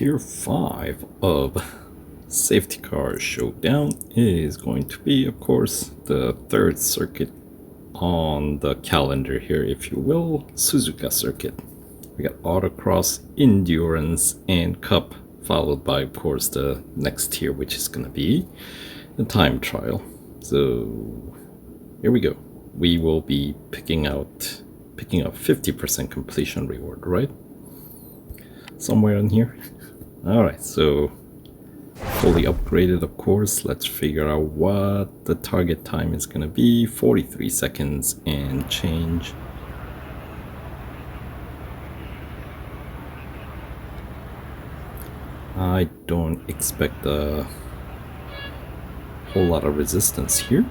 Tier 5 of Safety Car Showdown is going to be, of course, the third circuit on the calendar here, if you will, Suzuka circuit. We got Autocross, Endurance, and Cup, followed by, of course, the next tier, which is going to be the time trial. So here we go. We will be picking up 50% completion reward, right? Somewhere in here. Alright, so fully upgraded, of course. Let's figure out what the target time is gonna be. 43 seconds and change. I don't expect a whole lot of resistance here.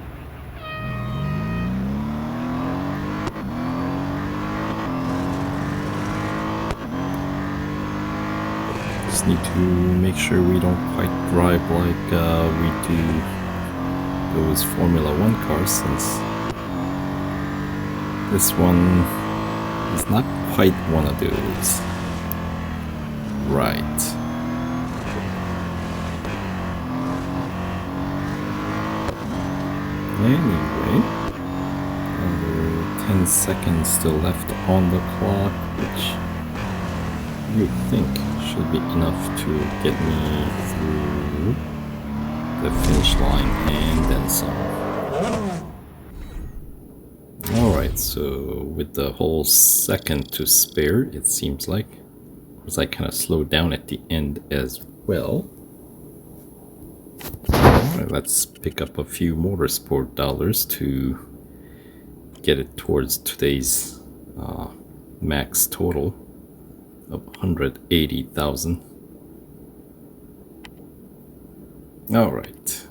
Just need to make sure we don't quite drive like we do those Formula 1 cars, since this one is not quite one of those. Right. Anyway, another 10 seconds still left on the clock, which you think should be enough to get me through the finish line and then some. Alright, so with the whole second to spare, it seems like, because I kind of slowed down at the end as well. Alright, let's pick up a few Motorsport dollars to get it towards today's max total of 180,000. Alright.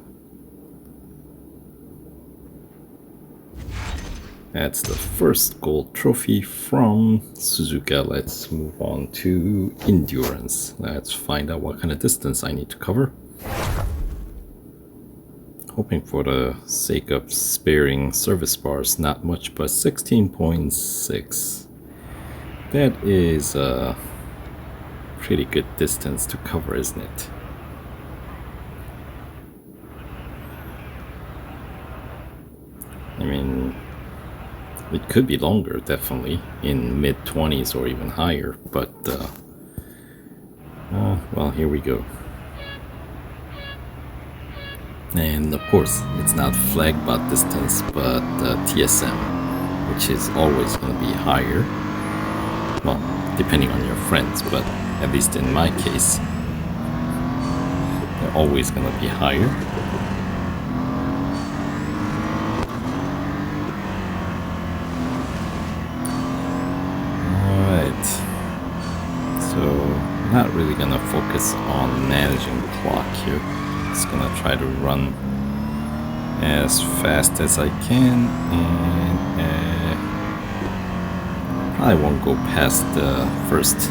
That's the first gold trophy from Suzuka. Let's move on to Endurance. Let's find out what kind of distance I need to cover. Hoping for the sake of sparing service bars, not much, but 16.6. That is a pretty good distance to cover, isn't it? I mean, it could be longer, definitely, in mid-20s or even higher, but, well, here we go. And of course, it's not flag bot distance, but TSM, which is always going to be higher. Well, depending on your friends, but at least in my case, they're always going to be higher. Alright, so not really going to focus on managing the clock here. Just going to try to run as fast as I can, and I won't go past the first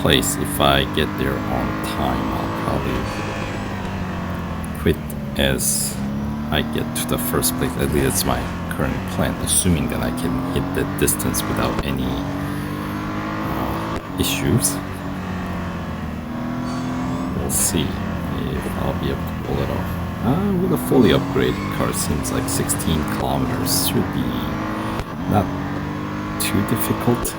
place. If I get there on time, I'll probably quit as I get to the first place. At least that's my current plan, assuming that I can hit that distance without any issues. We'll see if I'll be able to pull it off. With a fully upgraded car, seems like 16 kilometers should be not too difficult,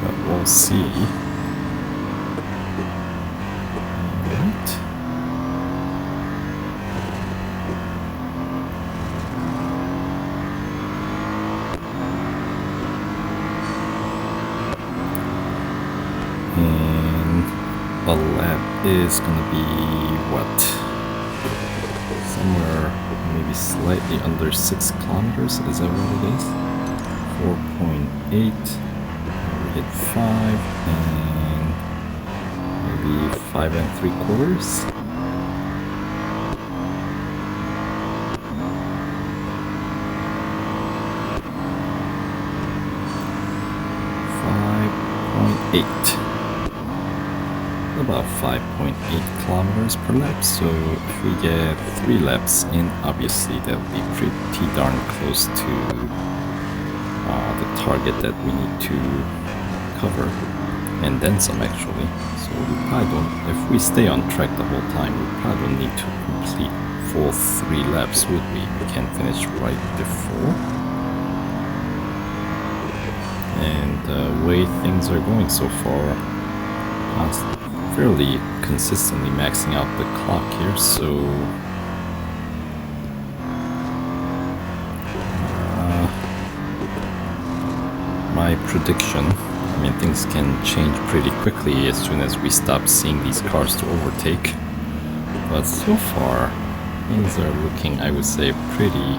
but we'll see. Alright. And a lap is gonna be what? Somewhere maybe slightly under 6 kilometers, is that what it is? 4.8, we hit 5, and maybe 5 3/4. About 5.8 kilometers per lap, so if we get 3 laps in, obviously that would be pretty darn close to the target that we need to cover, and then some actually. So we probably don't, if we stay on track the whole time, we probably don't need to complete full 3 laps, would we? We can finish right before. And the way things are going so far, fairly consistently maxing out the clock here, so my prediction, I mean, things can change pretty quickly as soon as we stop seeing these cars to overtake, but so far things are looking, I would say, pretty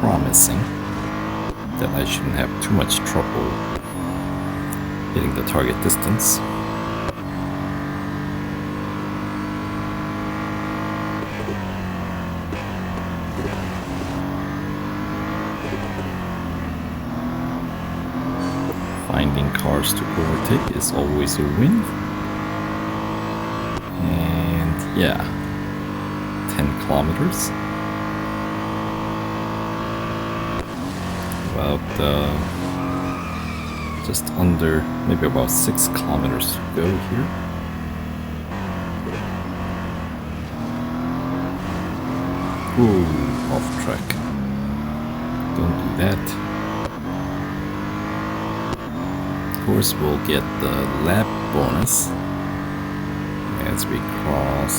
promising, that I shouldn't have too much trouble hitting the target distance. Finding cars to overtake is always a win. And yeah, 10 kilometers. About just under, maybe about 6 kilometers to go here. Ooh, off track. Don't do that. Of course, we'll get the lap bonus as we cross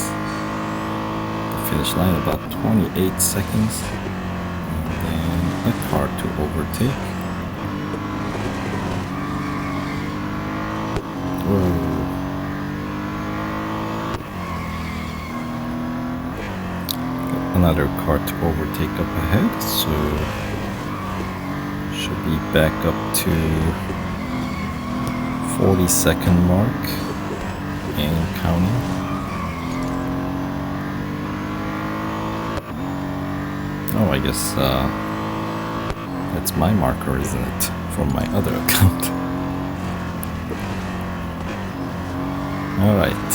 the finish line, about 28 seconds. And then a car to overtake. Whoa. Another car to overtake up ahead, so should be back up to 40-second mark and counting. Oh, I guess that's my marker, isn't it? From my other account. Alright.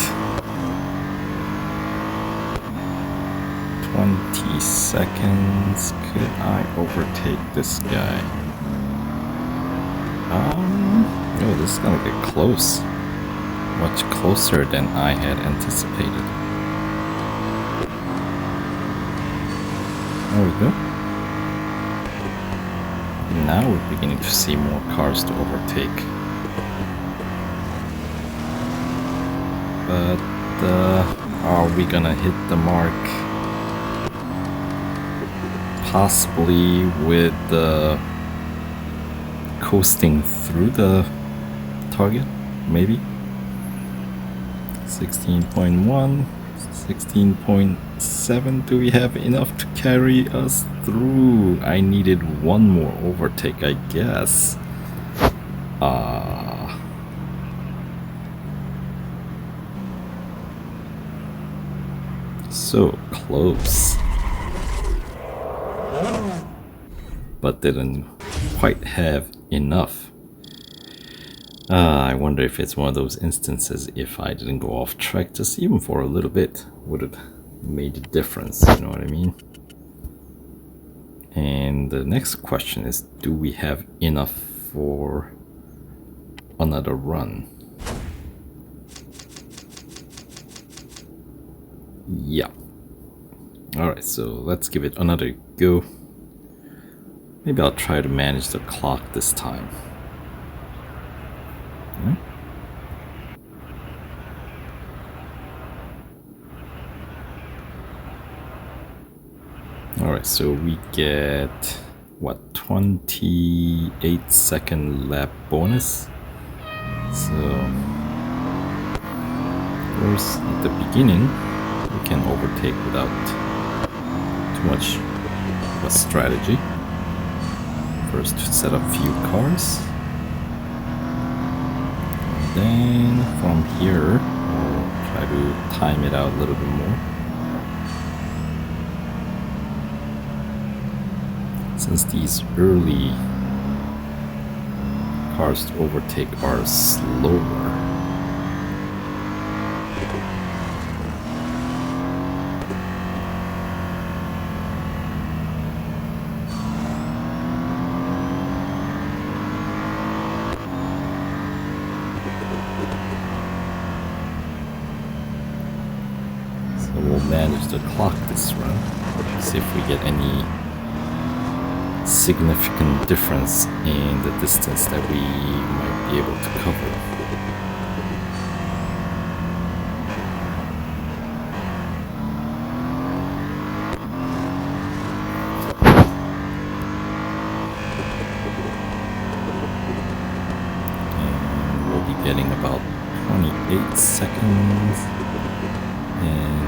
20 seconds. Could I overtake this guy? Oh, this is gonna get close. Much closer than I had anticipated. There we go. Now we're beginning to see more cars to overtake. But are we gonna hit the mark? Possibly with coasting through the target, maybe? 16.1, 16.7. Do we have enough to carry us through? I needed one more overtake, I guess. So close. But didn't quite have enough. I wonder if it's one of those instances, if I didn't go off track just even for a little bit, would have made a difference, you know what I mean? And the next question is, do we have enough for another run? Yeah. Alright, so let's give it another go. Maybe I'll try to manage the clock this time. Alright, so we get, what, 28-second lap bonus? So, of course, at the beginning, we can overtake without too much of a strategy. First, set up few cars. And then, from here, we'll try to time it out a little bit more. Since these early cars to overtake are slower. manage to clock this run. See if we get any significant difference in the distance that we might be able to cover. And we'll be getting about 28 seconds in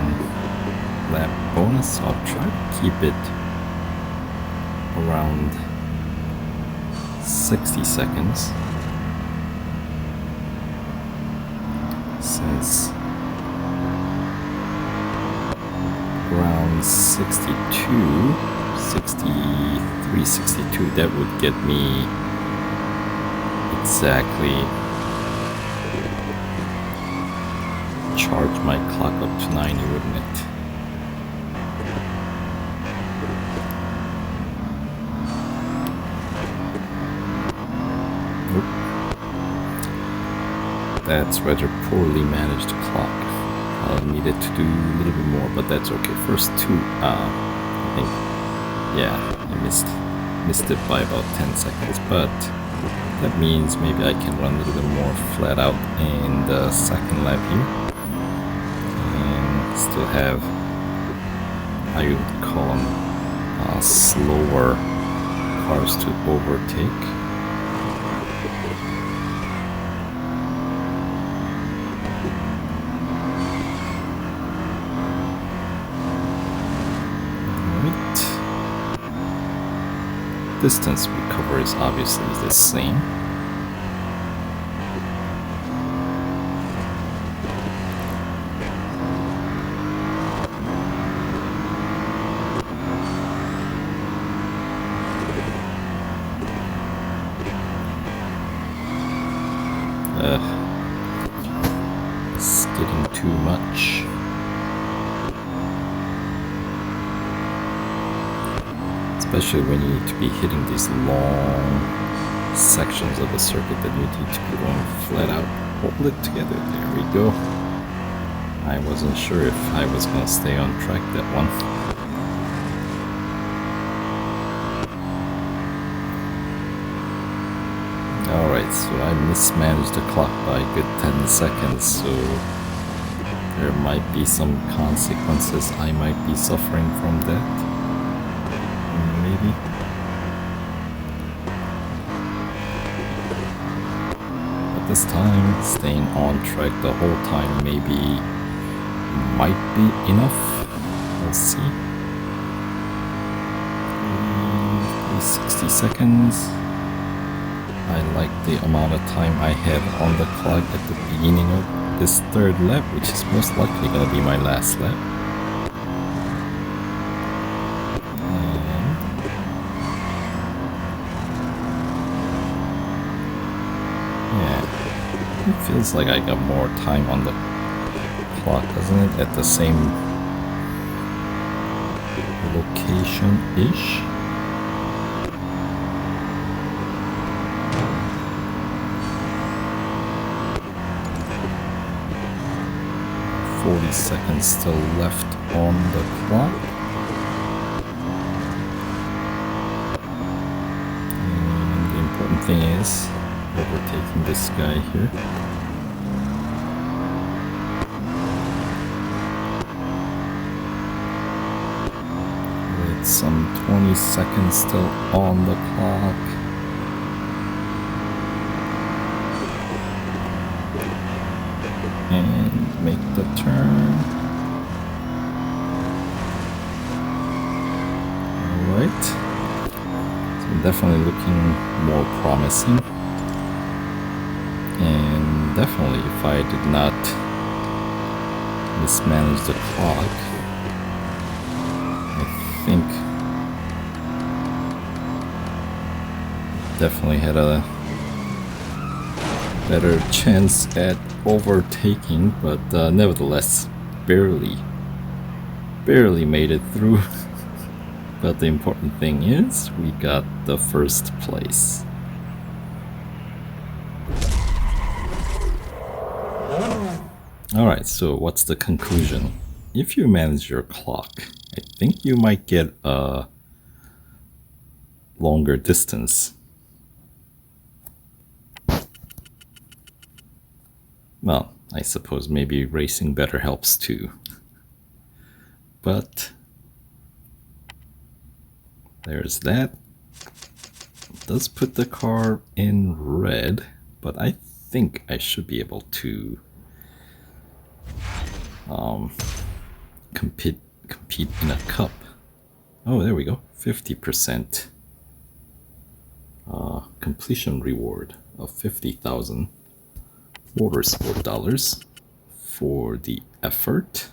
lap bonus. I'll try to keep it around 60 seconds, since around 62, 63, 62, that would get me exactly charge my clock up to 90, wouldn't it? That's rather poorly managed clock. I'll need it to do a little bit more, but that's okay. First two, I think, yeah, I missed it by about 10 seconds, but that means maybe I can run a little bit more flat out in the second lap here, and still have, I would call them, slower cars to overtake. Distance we cover is obviously the same. It's getting too much. Especially when you need to be hitting these long sections of a circuit that you need to be going flat out. Hold it together. There we go. I wasn't sure if I was going to stay on track that one. Alright, so I mismanaged the clock by a good 10 seconds, so there might be some consequences. I might be suffering from that. Maybe. But this time, staying on track the whole time maybe might be enough. We'll see. 60 seconds. I like the amount of time I had on the clock at the beginning of this third lap, which is most likely going to be my last lap. It feels like I got more time on the clock, doesn't it? At the same location-ish. Seconds still left on the clock. And the important thing is overtaking this guy here. With some 20 seconds still on the clock. And make the turn. Alright. So definitely looking more promising. And definitely if I did not mismanage the clock, I think definitely had a better chance at overtaking, but nevertheless barely made it through. But the important thing is we got the first place. Alright, so what's the conclusion? if you manage your clock, I think you might get a longer distance. Well, I suppose maybe racing better helps too. But there's that. It does put the car in red, but I think I should be able to compete in a cup. Oh, there we go. 50% completion reward of 50,000 Motorsport dollars for the effort.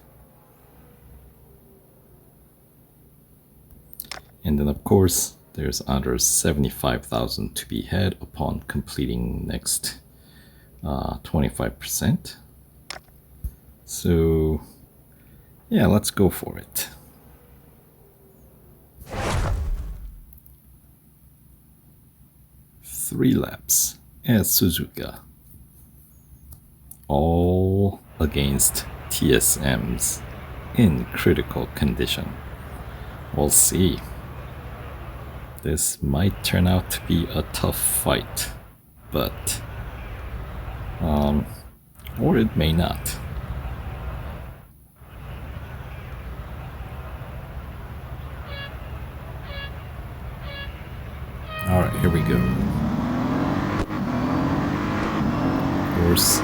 And then of course there's other 75,000 to be had upon completing next 25%. So yeah, let's go for it. Three laps at Suzuka, all against TSMs in critical condition. We'll see. This might turn out to be a tough fight, but or it may not. All right, here we go. Of course,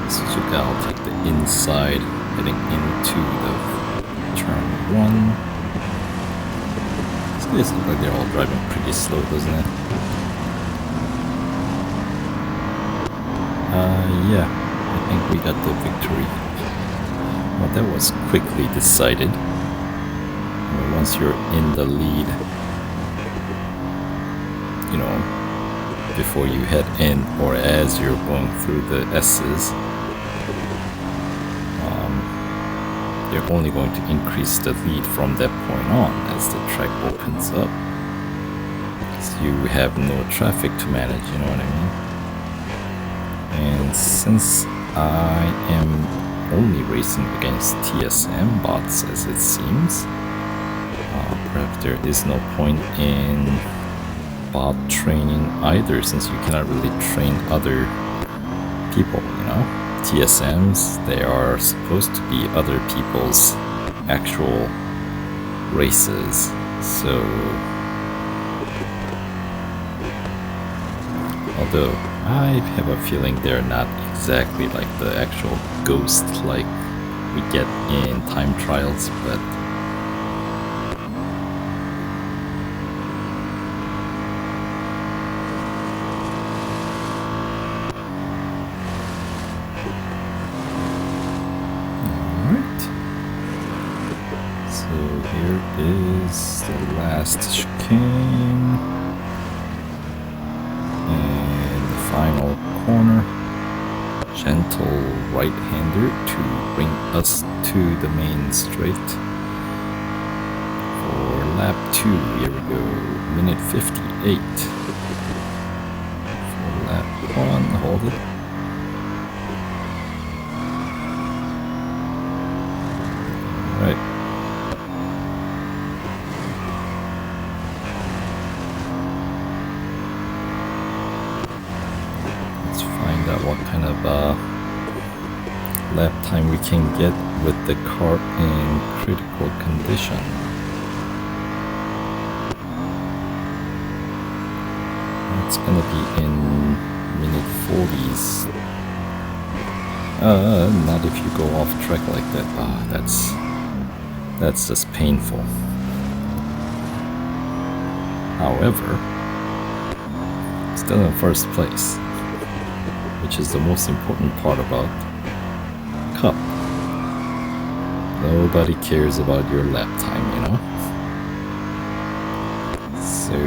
Suzuka, I'll take the inside, heading into the turn 1. These guys look like they're all driving pretty slow, doesn't it? Yeah, I think we got the victory. Well, that was quickly decided. Once you're in the lead, you know, before you head in or as you're going through the S's, they're only going to increase the lead from that point on as the track opens up. So you have no traffic to manage, you know what I mean? And since I am only racing against TSM bots as it seems, perhaps there is no point in bot training either, since you cannot really train other people, you know? TSMs, they are supposed to be other people's actual races, so although I have a feeling they're not exactly like the actual ghost like we get in time trials, but is the last chicane and the final corner. Gentle right-hander to bring us to the main straight for lap 2. Here we go, minute 58 for lap 1. Hold it. All right. What kind of lap time we can get with the car in critical condition. It's gonna be in minute 40s. Not if you go off track like that. That's just painful. However, still in first place, which is the most important part about Cup. Nobody cares about your lap time, you know? So,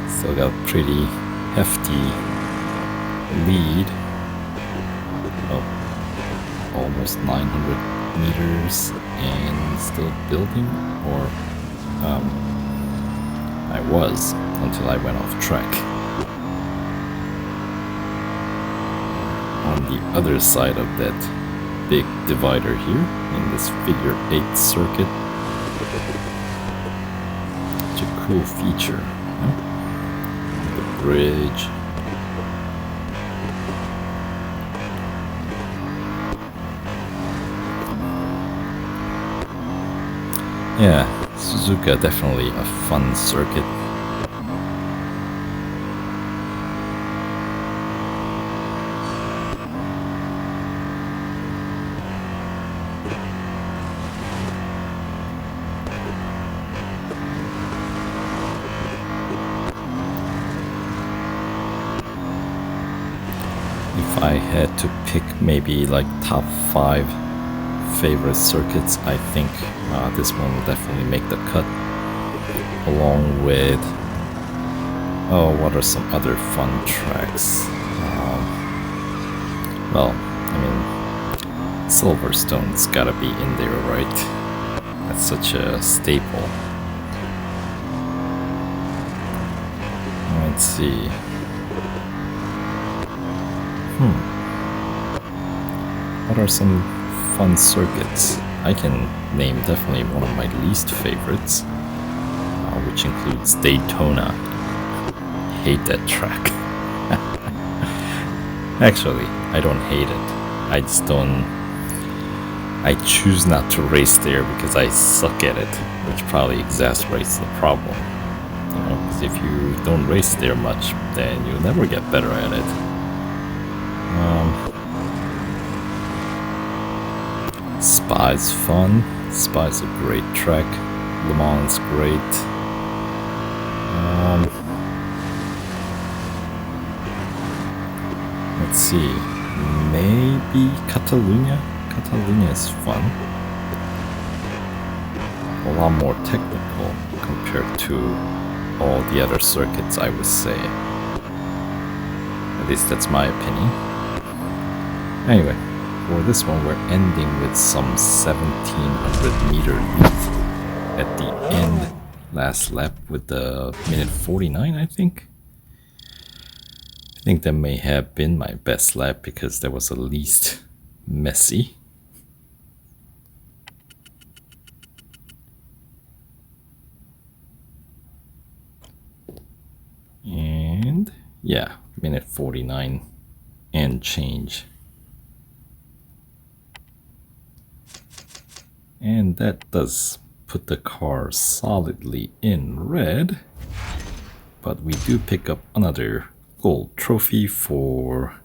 still got pretty hefty lead. Oh, almost 900 meters and still building, or I was until I went off track. on the other side of that big divider here in this figure 8 circuit. Such a cool feature. The bridge. Yeah, Suzuka definitely a fun circuit. If I had to pick maybe like top 5 favorite circuits, I think this one will definitely make the cut, along with, oh, what are some other fun tracks? Well, I mean, Silverstone's gotta be in there, right? That's such a staple. Let's see. What are some fun circuits? I can name definitely one of my least favorites, which includes Daytona. Hate that track. Actually, I don't hate it. I just don't. I choose not to race there because I suck at it, which probably exacerbates the problem. You know, because if you don't race there much, then you'll never get better at it. Spa's fun. Spa's a great track. Le Mans great. Let's see. Maybe Catalunya. Catalunya is fun. A lot more technical compared to all the other circuits, I would say. At least that's my opinion. Anyway, for this one we're ending with some 1700 meter lead at the end, last lap with the minute 49, I think. I think that may have been my best lap because that was the least messy. And yeah, minute 49 and change. And that does put the car solidly in red. But we do pick up another gold trophy for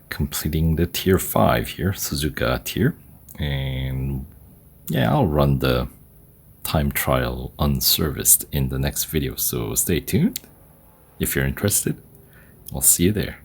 completing the tier 5 here, Suzuka tier. And yeah, I'll run the time trial unserviced in the next video, so stay tuned if you're interested. I'll see you there.